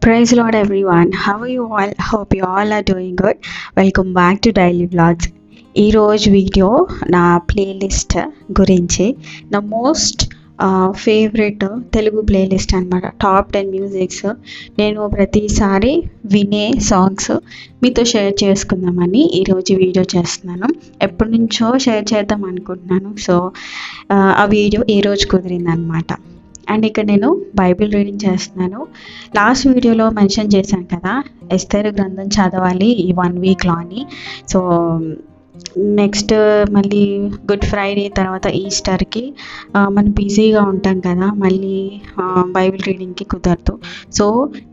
Praise Lord everyone. How are you all? Hope you all are doing good. Welcome back to Daily Vlogs. ఈరోజు video నా playlist గురించి నా most favourite Telugu playlist అనమాట. Top 10 musics నేను ప్రతిసారి వినే songs మీతో షేర్ చేసుకుందామని ఈరోజు వీడియో చేస్తున్నాను. ఎప్పటి నుంచో షేర్ చేద్దాం అనుకుంటున్నాను. సో ఆ వీడియో ఈరోజు కుదిరిందనమాట. అండ్ ఇక్కడ నేను బైబిల్ రీడింగ్ చేస్తున్నాను. లాస్ట్ వీడియోలో మెన్షన్ చేశాను కదా, ఎస్తేరు గ్రంథం చదవాలి ఈ 1 వీక్లో అని. సో నెక్స్ట్ మళ్ళీ గుడ్ ఫ్రైడే తర్వాత ఈస్టర్కి మనం బిజీగా ఉంటాం కదా, మళ్ళీ బైబిల్ రీడింగ్కి కుదరదు. సో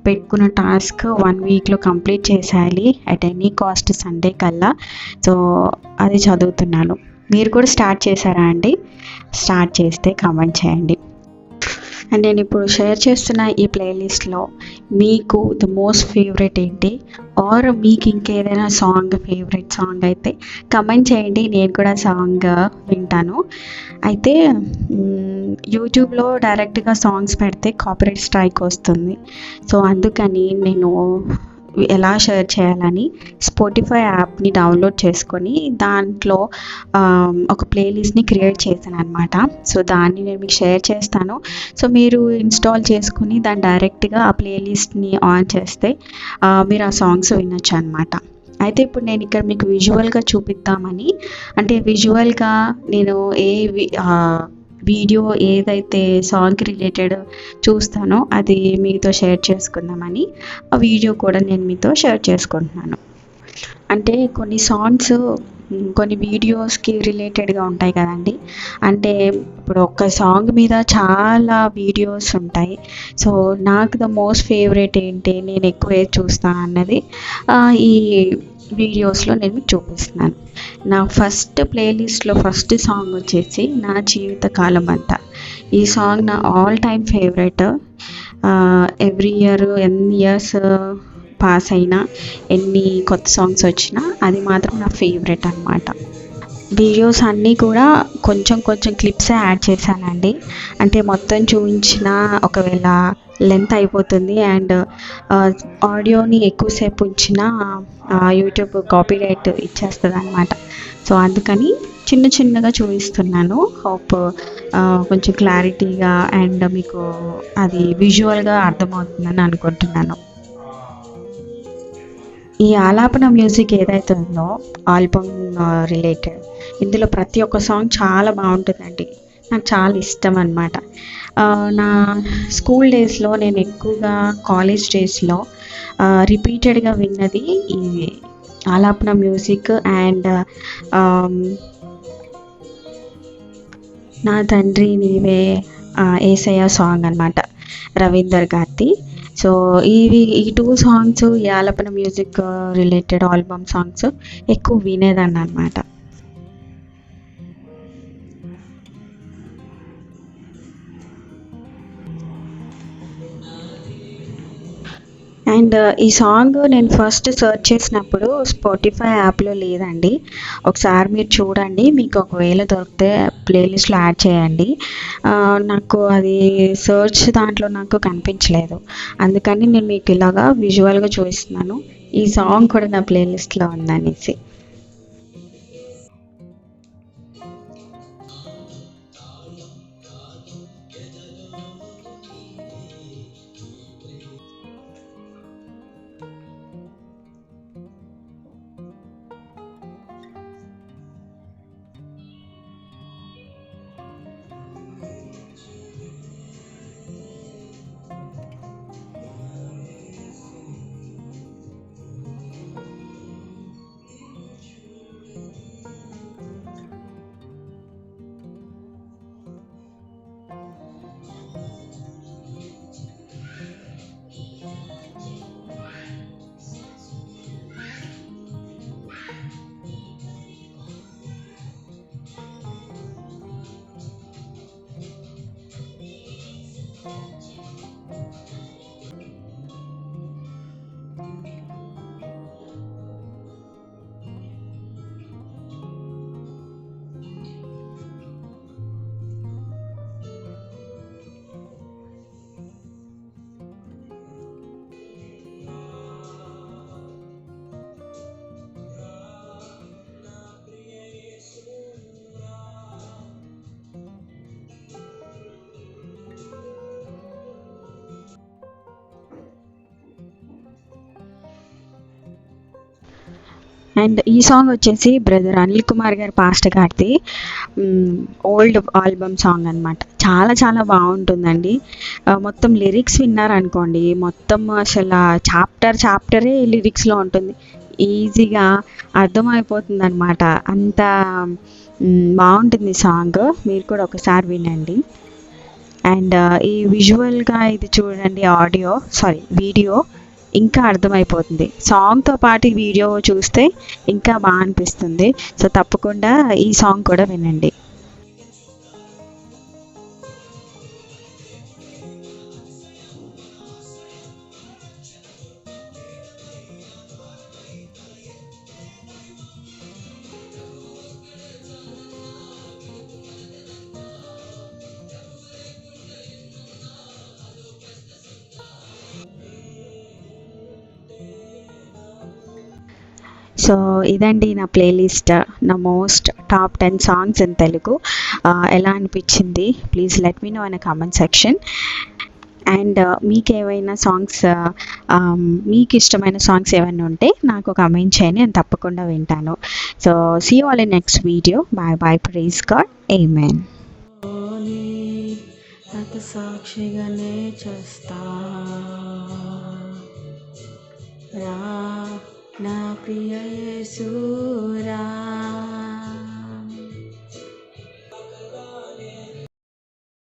పెట్టుకున్న టాస్క్ 1 వీక్లో కంప్లీట్ చేసేయాలి అట్ ఎనీ కాస్ట్ సండే కల్లా. సో అది చదువుతున్నాను. మీరు కూడా స్టార్ట్ చేశారా అండి? స్టార్ట్ చేస్తే కామెంట్ చేయండి. అండ్ నేను ఇప్పుడు షేర్ చేస్తున్న ఈ ప్లేలిస్ట్లో మీకు ద మోస్ట్ ఫేవరెట్ ఏంటి, ఆర్ మీకు ఇంకేదైనా ఫేవరెట్ సాంగ్ అయితే కమెంట్ చేయండి. నేను కూడా సాంగ్ వింటాను. అయితే యూట్యూబ్లో డైరెక్ట్గా సాంగ్స్ పెడితే కాపీరైట్ స్ట్రైక్ వస్తుంది. సో అందుకని నేను ఎలా షేర్ చేయాలని స్పాటిఫై యాప్ని డౌన్లోడ్ చేసుకొని దాంట్లో ఒక ప్లేలిస్ట్ని క్రియేట్ చేశాను అనమాట. సో దాన్ని నేను మీకు షేర్ చేస్తాను. సో మీరు ఇన్స్టాల్ చేసుకుని దాన్ని డైరెక్ట్గా ఆ ప్లేలిస్ట్ని ఆన్ చేస్తే మీరు ఆ సాంగ్స్ వినొచ్చు అనమాట. అయితే ఇప్పుడు నేను ఇక్కడ మీకు విజువల్గా చూపిద్దామని, అంటే విజువల్గా నేను వీడియో ఏదైతే సాంగ్కి రిలేటెడ్ చూస్తానో అది మీతో షేర్ చేసుకుందామని ఆ వీడియో కూడా నేను మీతో షేర్ చేసుకుంటున్నాను. అంటే కొన్ని సాంగ్స్ కొన్ని వీడియోస్కి రిలేటెడ్గా ఉంటాయి కదండి. అంటే ఇప్పుడు ఒక్క సాంగ్ మీద చాలా వీడియోస్ ఉంటాయి. సో నాకు ద మోస్ట్ ఫేవరెట్ ఏంటి, నేను ఎక్కువ ఏది చూస్తాను అన్నది ఈ వీడియోస్లో నేను మీకు చూపిస్తున్నాను. నా ఫస్ట్ ప్లేలిస్ట్లో ఫస్ట్ సాంగ్ వచ్చేసి నా జీవితకాలం అంతా. ఈ సాంగ్ నా all time favourite. Every year ఎన్ని ఇయర్స్ పాస్ అయినా, ఎన్ని కొత్త సాంగ్స్ వచ్చినా అది మాత్రం నా ఫేవరెట్ అనమాట. వీడియోస్ అన్నీ కూడా కొంచెం క్లిప్సే యాడ్ చేశానండి. అంటే మొత్తం చూపించిన ఒకవేళ లెంత్ అయిపోతుంది, అండ్ ఆడియోని ఎక్కువసేపు ఉంచిన యూట్యూబ్ కాపీరైట్ ఇచ్చేస్తుంది అనమాట. సో అందుకని చిన్నగా చూపిస్తున్నాను. హోప్ కొంచెం క్లారిటీగా అండ్ మీకు అది విజువల్గా అర్థమవుతుందని అనుకుంటున్నాను. ఈ ఆలాపన మ్యూజిక్ ఏదైతే ఉందో ఆల్బమ్ రిలేటెడ్, ఇందులో ప్రతి ఒక్క సాంగ్ చాలా బాగుంటుందండి. నాకు చాలా ఇష్టం అనమాట. నా స్కూల్ డేస్లో, నేను ఎక్కువగా కాలేజ్ డేస్లో రిపీటెడ్గా విన్నది ఈ ఆలాపన మ్యూజిక్. అండ్ నా తండ్రి నీవే ఏసయ్య సాంగ్ అనమాట, రవీందర్ గారిది. సో ఈ 2 సాంగ్స్, ఈ ఆలాపన మ్యూజిక్ రిలేటెడ్ ఆల్బమ్ సాంగ్స్ ఎక్కువ వినేదాన్ని అనమాట. అండ్ ఈ సాంగ్ నేను ఫస్ట్ సెర్చ్ చేసినప్పుడు స్పాటిఫై యాప్లో లేదండి. ఒకసారి మీరు చూడండి, మీకు ఒకవేళ దొరికితే ప్లేలిస్ట్లో యాడ్ చేయండి. నాకు అది సెర్చ్ దాంట్లో నాకు కనిపించలేదు, అందుకని నేను మీకు ఇలాగా విజువల్గా చూపిస్తున్నాను. ఈ సాంగ్ కూడా నా ప్లేలిస్ట్లో ఉందనేసి. అండ్ ఈ సాంగ్ వచ్చేసి బ్రదర్ అనిల్ కుమార్ గారు పాస్టర్ గారిది ఓల్డ్ ఆల్బమ్ సాంగ్ అనమాట. చాలా చాలా బాగుంటుందండి. మొత్తం లిరిక్స్ విన్నారనుకోండి, మొత్తం అసలు చాప్టరే లిరిక్స్లో ఉంటుంది. ఈజీగా అర్థమైపోతుంది అనమాట. అంత బాగుంటుంది సాంగ్. మీరు కూడా ఒకసారి వినండి. అండ్ ఈ విజువల్గా ఇది చూడండి, వీడియో ఇంకా అర్థమైపోతుంది. సాంగ్తో పాటు వీడియో చూస్తే ఇంకా బాగా అనిపిస్తుంది. సో తప్పకుండా ఈ సాంగ్ కూడా వినండి. సో ఇదండి నా ప్లేలిస్ట్, నా most top 10 songs in Telugu. ఎలా అనిపించింది please let me know in comment section. And మీకు ఏమైనా సాంగ్స్, మీకు ఇష్టమైన సాంగ్స్ ఏమైనా ఉంటే నాకు కమెంట్ చేయండి, నేను తప్పకుండా వింటాను. So see you all in next video. Bye bye. Praise God. Amen. సాక్షిగానే చేస్తా రా నా ప్రియ యేసు రా.